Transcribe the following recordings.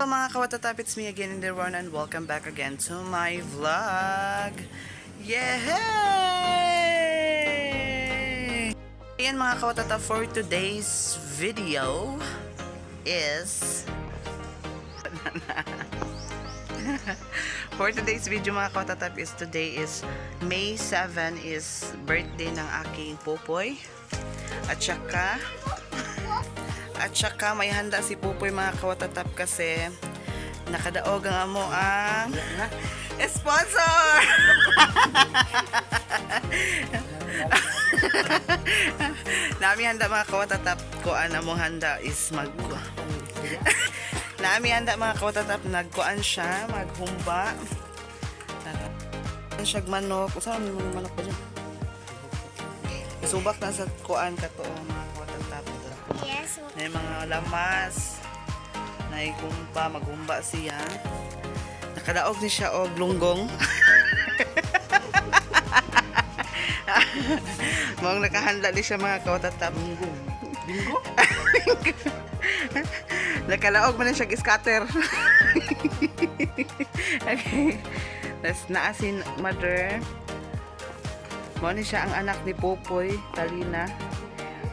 Hello mga kawatatap, it's me again in the one and welcome back again to my vlog. Yay! Ayan mga kawatatap, for today's video is mga kawatatap is today is May 7 is birthday ng aking Popoy. At saka may handa si Popoy mga kawatatap kasi nakadaog ang amo ang sponsor. Nami handa mga kawatatap ko among handa is Nami handa mga kawatatap nagkuan siya maghumba. Siyag manok. Saan mo manok pa dyan? Subak na sa kuan kato mga kawatatap. Yes. May mga lamas. Naigumba, maghumba siya. Nakadaog ni siya og lunggong. Mong nakahanda ni siya mga kawatatap. Lunggong. Bingo? Nakalaog man siya scatter. Okay. Tapos naasin mother. Mo ni siya ang anak ni Popoy, Talena.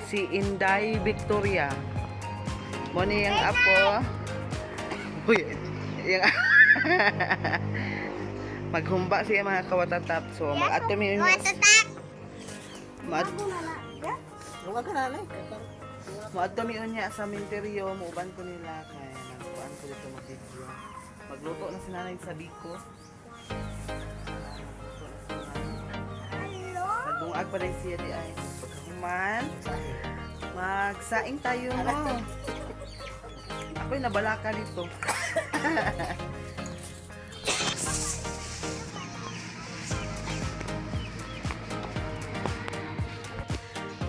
Si Inday Victoria. Mo ni yung apo. Uy, yung maghumba siya mga kawatatap. So, mag-atomi yun. Mag-atomi yun niya sa minteryo. Muuban ko nila. Kaya nagpuan ko dito mag-video. Magluto na si nanay sa biko. Nagungag pa rin siya di ay. Pagkakuman. Magsaing tayo mo. Ako'y nabalaka dito.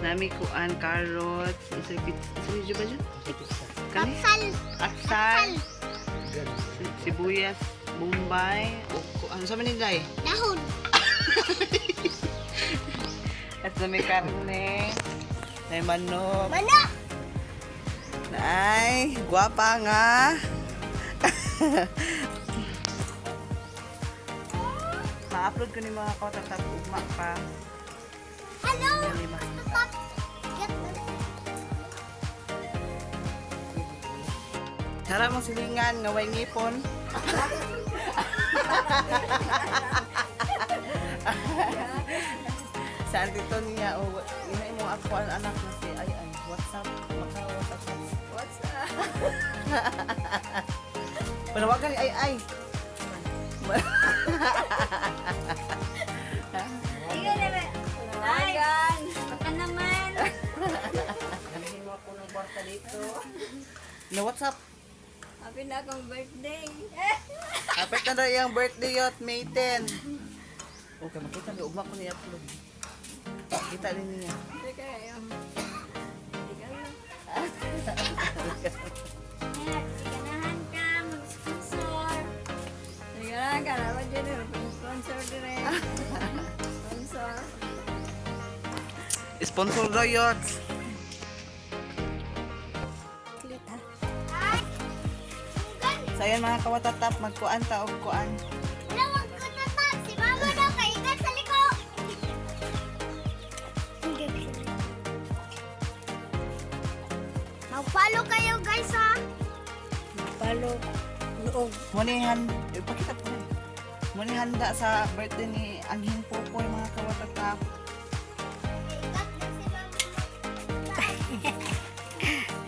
Nami kuan carrots, isa medyo ba dyan? Aksal. Sibuyas, bombay, ano sa manila eh? Dahon. At sa may karne, may manok. Manok! Ay, guwapa nga. Ma-upload ko ni mga kawatatap ugma pa. Hello! Tara mong silingan, ngaway ngipon. Saan dito niya, ina mo ako ang anak na si ay, what's up? What's up? Panawagan ni ay. Ayun naman. Panawagan. Baka naman. Hindi mo ako ng kwarta dito. No, what's up? Happy na akong birthday. Kapit na daw yung birthday yot, May 10. Okay, makita niyo, ugma ko niya upload. Kita din niya. Teka, ayun. Ganahan ka, mag-sponsor. Ganahan ka, naman dyan yun. Sponsor din. Sponsor. Sponsor daw yot. So ayan mga kawatatap, magkuan ta og kuan. Huwag ko na tag. Si mama daw kaigan sa liko. Mag-follow kayo guys ha. Mag-follow. Lubong. Munihan, ipakita ko na. Munihan handa sa birthday ni Anghing Popoy mga kawatatap.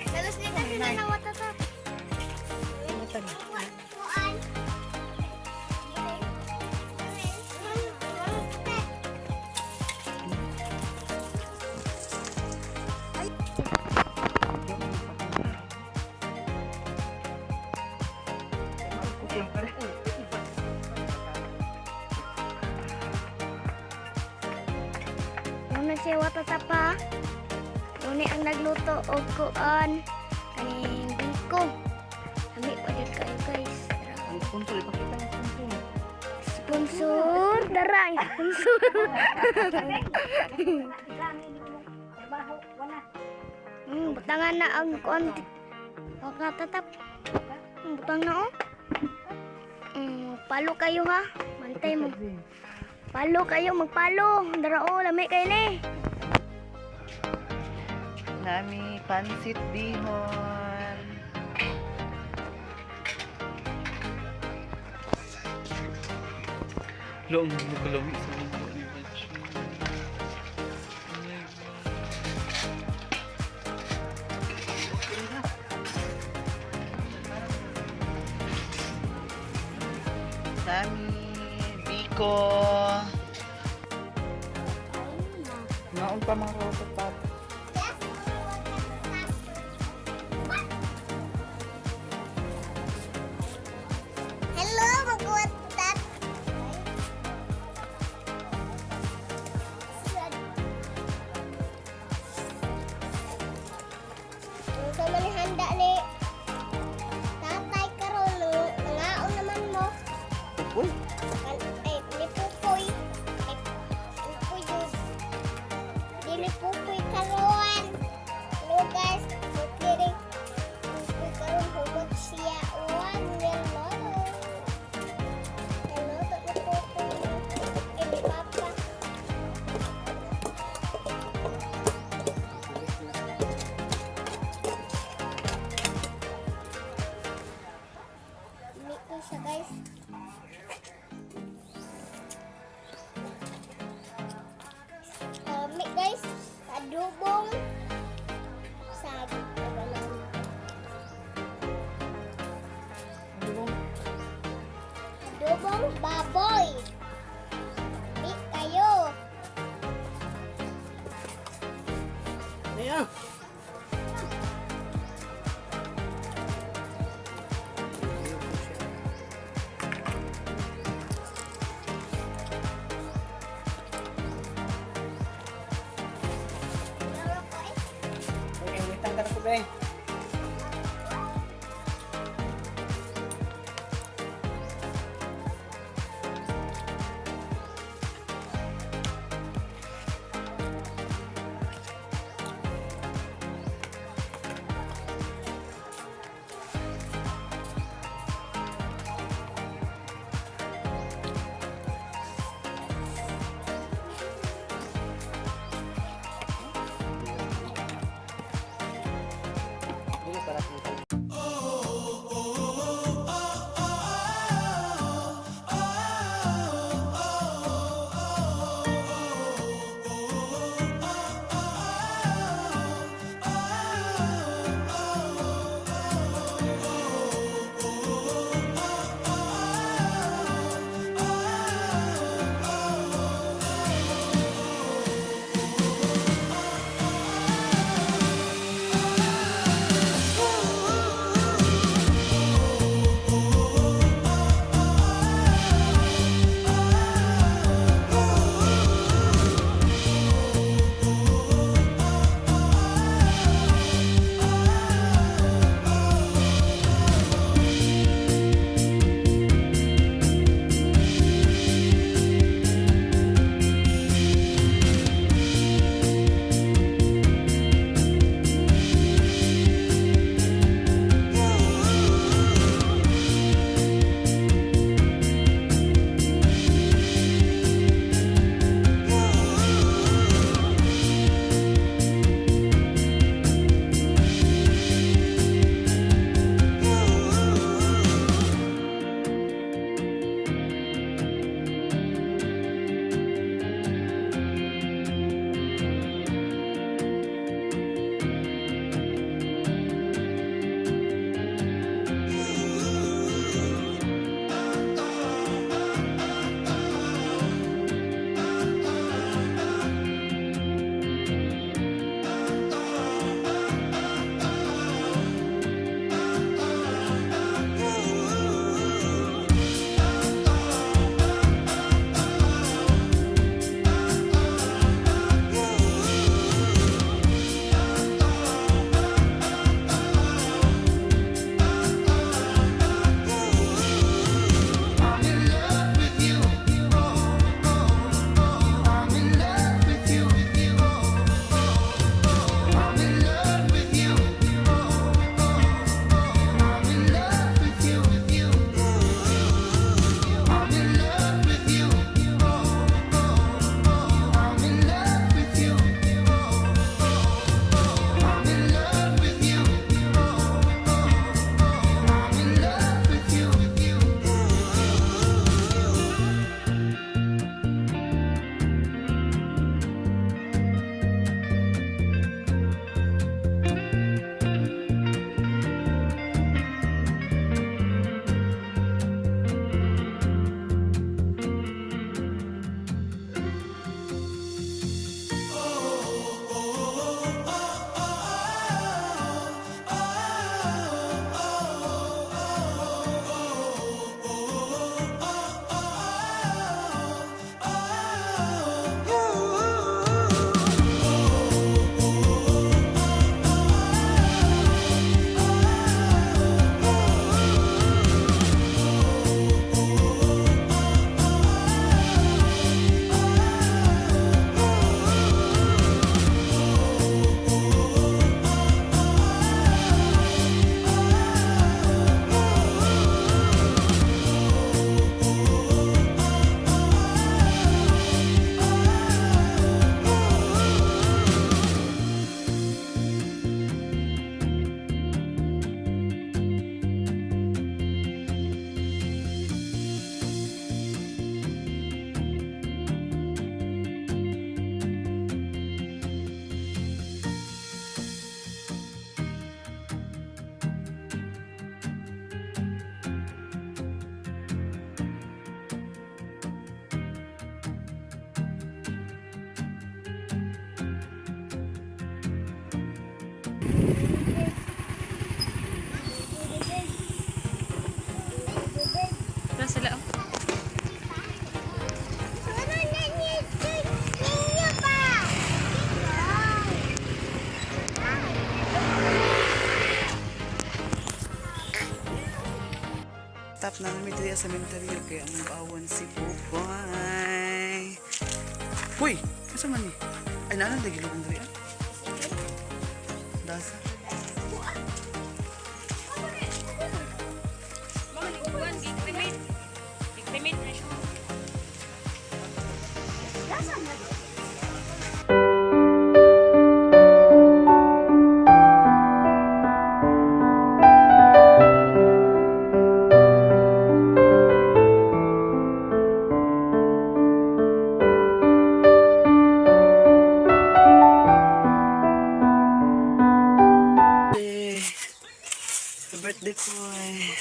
Dalos din kasi na nawatatap. Muna siya watatap ha. Muna ang nagluto o kuan. Kaning biko. Kami pa din kayo guys. Ang sponsor, ipakita ng sponsor. Sponsor, darang sponsor. Butangan na ang konti. Huwag natatap. Butang na oh. Palo kayo ha. Mantay mo. Palo kayo, magpalo. Dara oh, lami kayo ni. Nami pansit bihon. Long magalami sa mga Dami, biko. Naon pa mga kawatatap. Hello, magkuwatat. Sa manihanda ni tatay karon nangaon naman mo. Uy, Ay, ni Popoy. Ay, Popoy yun. Di ni Popoy karon. Hello guys, magkiri. Popoy karon humot siya. One hello. Hello, to ni Popoy. Ay, ni Papa. Dito siya guys. Kami guys, adobong saging na ganun. Adobong baboy. Kami kayo. Ayan. Laro ko eh. Okay, witang ka na ko ba eh. sila. Tap na namin dito sa cemetery kaya ang bawan si Popoy. Hoy! Kasa man ni? Ay, nalang lagi lubong dito. Dasa. Birthday ko eh.